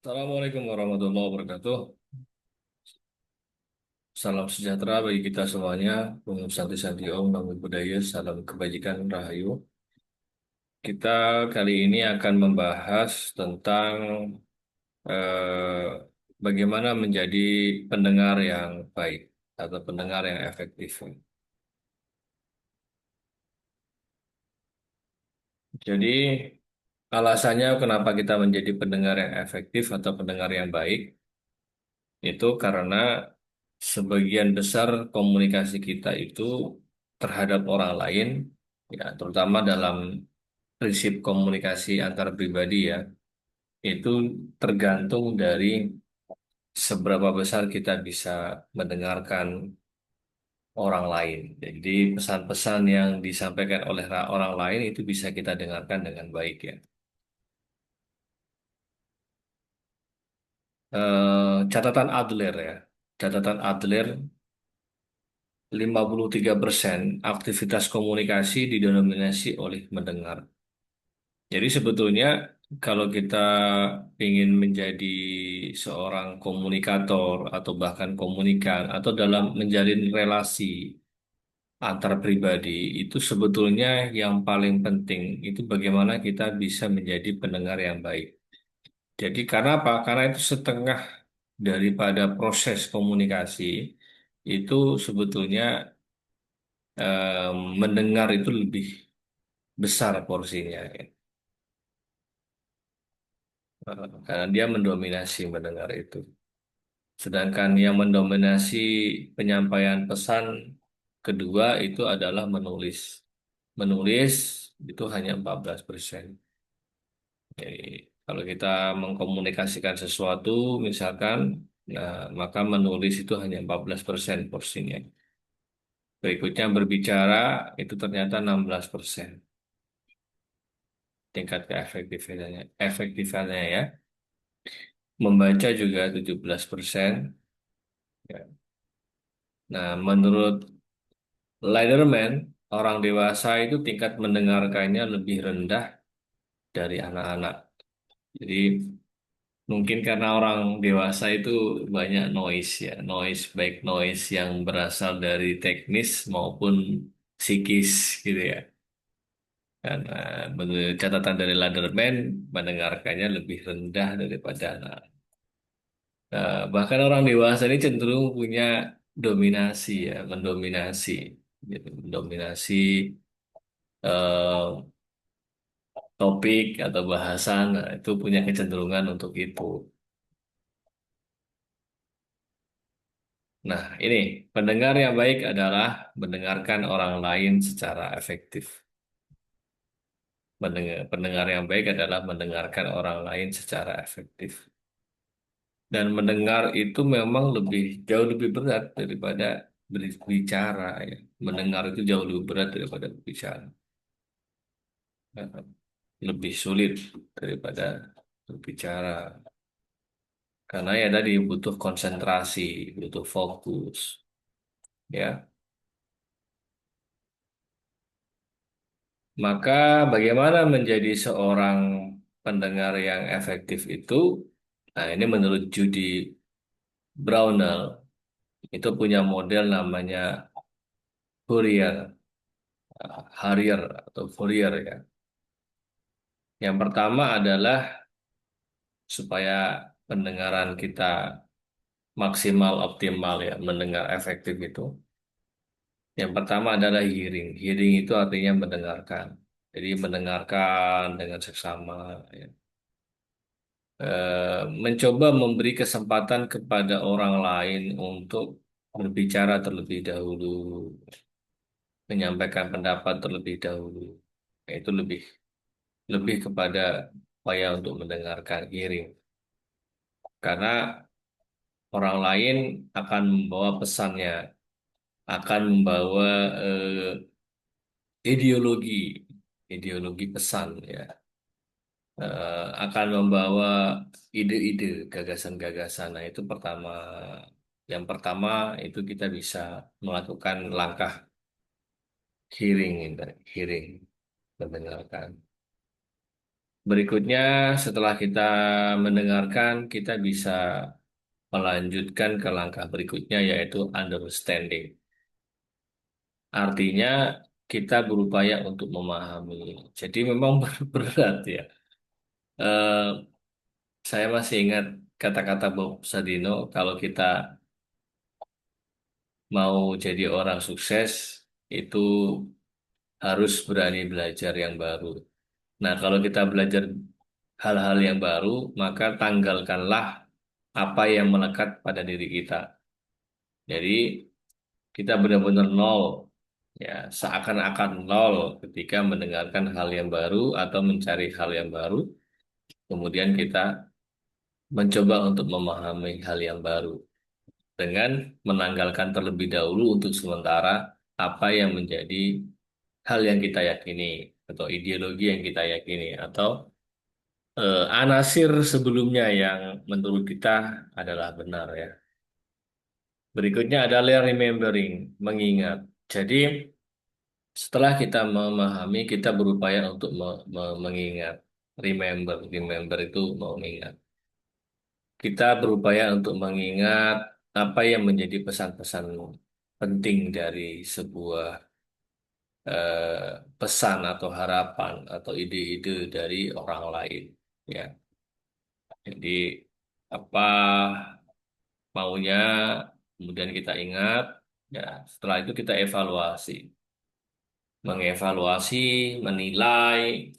Assalamualaikum warahmatullahi wabarakatuh. Salam sejahtera bagi kita semuanya. Om Santi Santi Om, Namo Buddhaya, salam kebajikan Rahayu. Kita kali ini akan membahas tentang eh, bagaimana menjadi pendengar yang baik atau pendengar yang efektif. Jadi alasannya kenapa kita menjadi pendengar yang efektif atau pendengar yang baik itu karena sebagian besar komunikasi kita itu terhadap orang lain, ya, terutama dalam prinsip komunikasi antar pribadi ya, itu tergantung dari seberapa besar kita bisa mendengarkan orang lain. Jadi pesan-pesan yang disampaikan oleh orang lain itu bisa kita dengarkan dengan baik ya. Catatan Adler ya. Catatan Adler 53% aktivitas komunikasi didominasi oleh mendengar. Jadi sebetulnya kalau kita ingin menjadi seorang komunikator atau bahkan komunikan atau dalam menjalin relasi antar pribadi itu sebetulnya yang paling penting itu bagaimana kita bisa menjadi pendengar yang baik. Jadi karena apa? Karena itu setengah daripada proses komunikasi itu sebetulnya mendengar itu lebih besar porsinya, ya. Karena dia mendominasi mendengar itu. Sedangkan yang mendominasi penyampaian pesan kedua itu adalah menulis. Menulis itu hanya 14%. Jadi kalau kita mengkomunikasikan sesuatu, misalkan, nah, maka menulis itu hanya 14% porsinya. Berikutnya berbicara itu ternyata 16% tingkat keefektifannya, efektifannya ya. Membaca juga 17%. Ya. Nah, menurut Leaderman, orang dewasa itu tingkat mendengarkannya lebih rendah dari anak-anak. Jadi mungkin karena orang dewasa itu banyak noise ya, noise baik noise yang berasal dari teknis maupun psikis gitu ya. Karena menurut catatan dari Leaderman, mendengarkannya lebih rendah daripada anak. Bahkan orang dewasa ini cenderung punya dominasi ya, mendominasi, gitu, mendominasi eh, topik atau bahasan, nah, itu punya kecenderungan untuk itu. Nah, ini pendengar yang baik adalah mendengarkan orang lain secara efektif. Pendengar yang baik adalah mendengarkan orang lain secara efektif. Dan mendengar itu memang jauh lebih berat daripada berbicara ya. Mendengar itu jauh lebih berat daripada berbicara. Lebih sulit daripada berbicara. Karena ya tadi butuh konsentrasi, butuh fokus. Ya, maka bagaimana menjadi seorang pendengar yang efektif itu? Nah, ini menurut Judy Brownell itu punya model namanya Fourier, Harrier atau Fourier ya. Yang pertama adalah supaya pendengaran kita maksimal optimal ya, mendengar efektif itu. Yang pertama adalah hearing. Hearing itu artinya mendengarkan. Jadi mendengarkan dengan seksama, ya. Mencoba memberi kesempatan kepada orang lain untuk berbicara terlebih dahulu, menyampaikan pendapat terlebih dahulu. Itu lebih lebih kepada upaya untuk mendengarkan hearing. Karena orang lain akan membawa pesannya, akan membawa ideologi, ideologi pesan ya. Akan membawa ide-ide, gagasan-gagasan. Nah, itu pertama. Yang pertama itu kita bisa melakukan langkah hearing, hearing, mendengarkan. Berikutnya, setelah kita mendengarkan, kita bisa melanjutkan ke langkah berikutnya, yaitu understanding. Artinya, kita berupaya untuk memahami. Jadi memang berat ya. Eh, saya masih ingat kata-kata Bob Sadino, kalau kita mau jadi orang sukses, itu harus berani belajar yang baru. Nah, kalau kita belajar hal-hal yang baru, maka tanggalkanlah apa yang melekat pada diri kita. Jadi, kita benar-benar nol, ya, seakan-akan nol ketika mendengarkan hal yang baru atau mencari hal yang baru. Kemudian kita mencoba untuk memahami hal yang baru dengan menanggalkan terlebih dahulu untuk sementara apa yang menjadi hal yang kita yakini atau ideologi yang kita yakini atau anasir sebelumnya yang menurut kita adalah benar ya. Berikutnya adalah remembering, mengingat. Jadi setelah kita memahami, kita berupaya untuk mengingat. Remember itu mengingat. Kita berupaya untuk mengingat apa yang menjadi pesan-pesan penting dari sebuah pesan atau harapan atau ide-ide dari orang lain. Ya, jadi apa maunya, kemudian kita ingat, ya setelah itu kita evaluasi, mengevaluasi, menilai,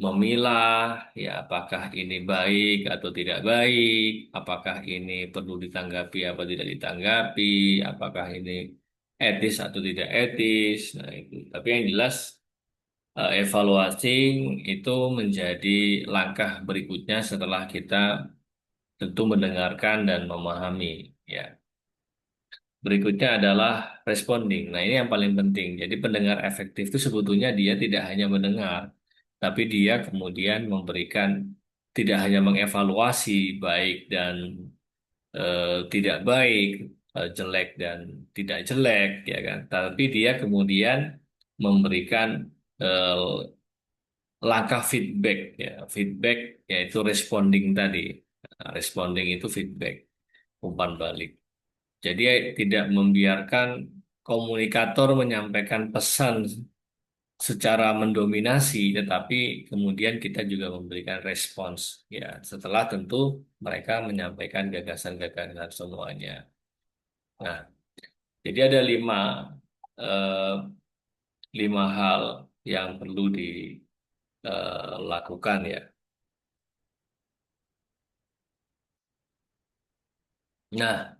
memilah, ya apakah ini baik atau tidak baik, apakah ini perlu ditanggapi atau tidak ditanggapi, apakah ini etis atau tidak etis. Nah itu. Tapi yang jelas evaluasi itu menjadi langkah berikutnya setelah kita tentu mendengarkan dan memahami. Ya. Berikutnya adalah responding. Nah, ini yang paling penting. Jadi pendengar efektif itu sebetulnya dia tidak hanya mendengar, tapi dia kemudian memberikan tidak hanya mengevaluasi baik dan tidak baik, jelek dan tidak jelek, ya kan. Tapi dia kemudian memberikan eh, langkah feedback, ya. Feedback yaitu responding tadi. Nah, responding itu feedback, umpan balik. Jadi tidak membiarkan komunikator menyampaikan pesan secara mendominasi, tetapi kemudian kita juga memberikan respons. Ya, setelah tentu mereka menyampaikan gagasan-gagasan semuanya. Nah, jadi ada eh, lima hal yang perlu dilakukan ya. Nah,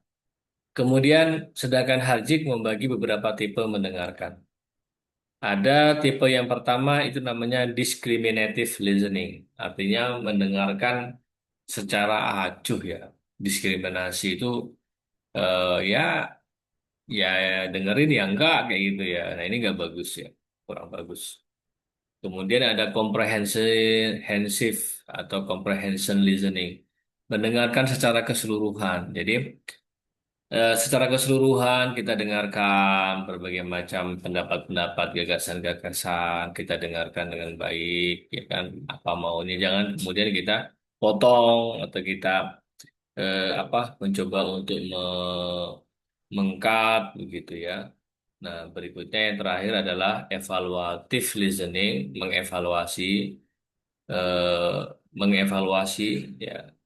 kemudian sedangkan Harjik membagi beberapa tipe mendengarkan. Ada tipe yang pertama itu namanya discriminative listening, artinya mendengarkan secara acuh ya. Diskriminasi itu ya ya dengerin ya enggak kayak gitu ya. Nah ini enggak bagus ya, kurang bagus. Kemudian ada comprehensive atau comprehension listening, mendengarkan secara keseluruhan. Jadi secara keseluruhan kita dengarkan berbagai macam pendapat-pendapat, gagasan-gagasan, kita dengarkan dengan baik, ya kan, apa maunya. Jangan kemudian kita potong atau kita mencoba untuk mengkat begitu ya. Nah, berikutnya yang terakhir adalah evaluative listening, eh, mengevaluasi ya.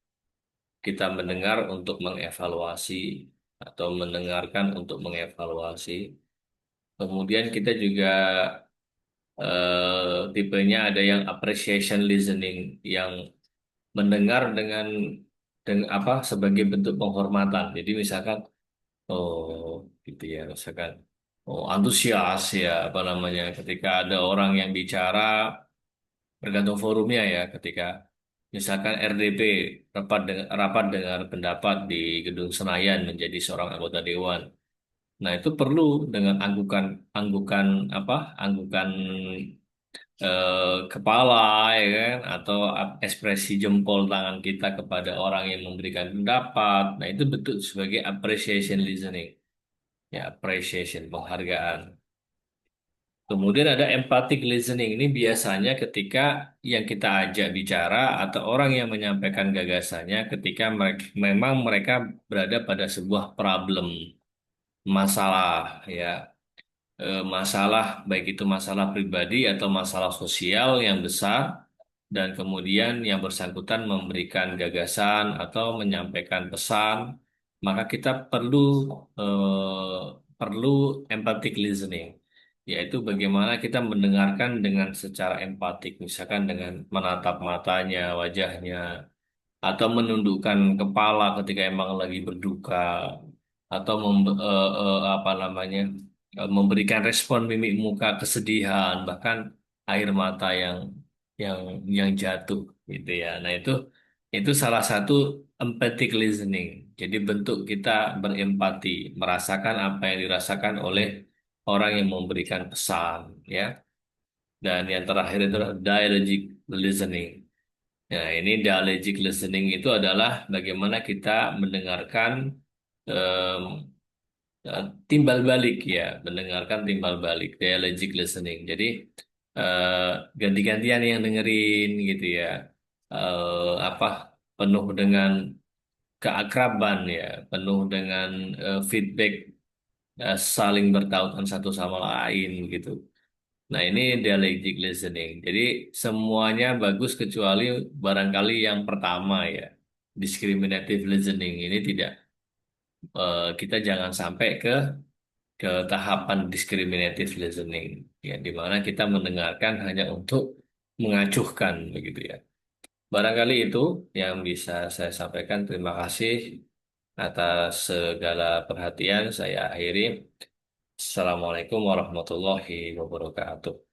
Kita mendengar untuk mengevaluasi atau mendengarkan untuk mengevaluasi. Kemudian kita juga tipenya ada yang appreciation listening, yang mendengar dengan apa sebagai bentuk penghormatan. Jadi misalkan oh gitu ya, misalkan oh antusias ya apa namanya ketika ada orang yang bicara, tergantung forumnya ya, ketika misalkan RDP rapat dengar pendapat di Gedung Senayan menjadi seorang anggota dewan. Nah, itu perlu dengan anggukan anggukan apa? Anggukan kepala ya kan, atau ekspresi jempol tangan kita kepada orang yang memberikan pendapat. Nah, itu betul sebagai appreciation listening. Ya, appreciation, penghargaan. Kemudian ada empathic listening. Ini biasanya ketika yang kita ajak bicara atau orang yang menyampaikan gagasannya ketika mereka, memang mereka berada pada sebuah problem, masalah, ya. Masalah baik itu masalah pribadi atau masalah sosial yang besar dan kemudian yang bersangkutan memberikan gagasan atau menyampaikan pesan, maka kita perlu empathic listening, yaitu bagaimana kita mendengarkan dengan secara empatik, misalkan dengan menatap matanya, wajahnya, atau menundukkan kepala ketika emang lagi berduka, atau apa namanya, memberikan respon mimik muka kesedihan, bahkan air mata yang yang jatuh gitu ya. Nah, itu salah satu empathic listening. Jadi bentuk kita berempati, merasakan apa yang dirasakan oleh orang yang memberikan pesan, ya. Dan yang terakhir itu adalah dialogic listening. Ya, ini dialogic listening itu adalah bagaimana kita mendengarkan em, timbal balik, ya, mendengarkan timbal balik, dialogic listening. Jadi eh, ganti-gantian yang dengerin gitu ya. Apa, penuh dengan keakraban, ya, penuh dengan feedback, saling bertautan satu sama lain gitu. Nah, ini dialectic listening. Jadi semuanya bagus kecuali barangkali yang pertama, ya. Discriminative listening ini tidak, kita jangan sampai ke tahapan discriminative listening, ya, di mana kita mendengarkan hanya untuk mengacuhkan begitu ya. Barangkali itu yang bisa saya sampaikan. Terima kasih atas segala perhatian. Saya akhiri. Assalamualaikum warahmatullahi wabarakatuh.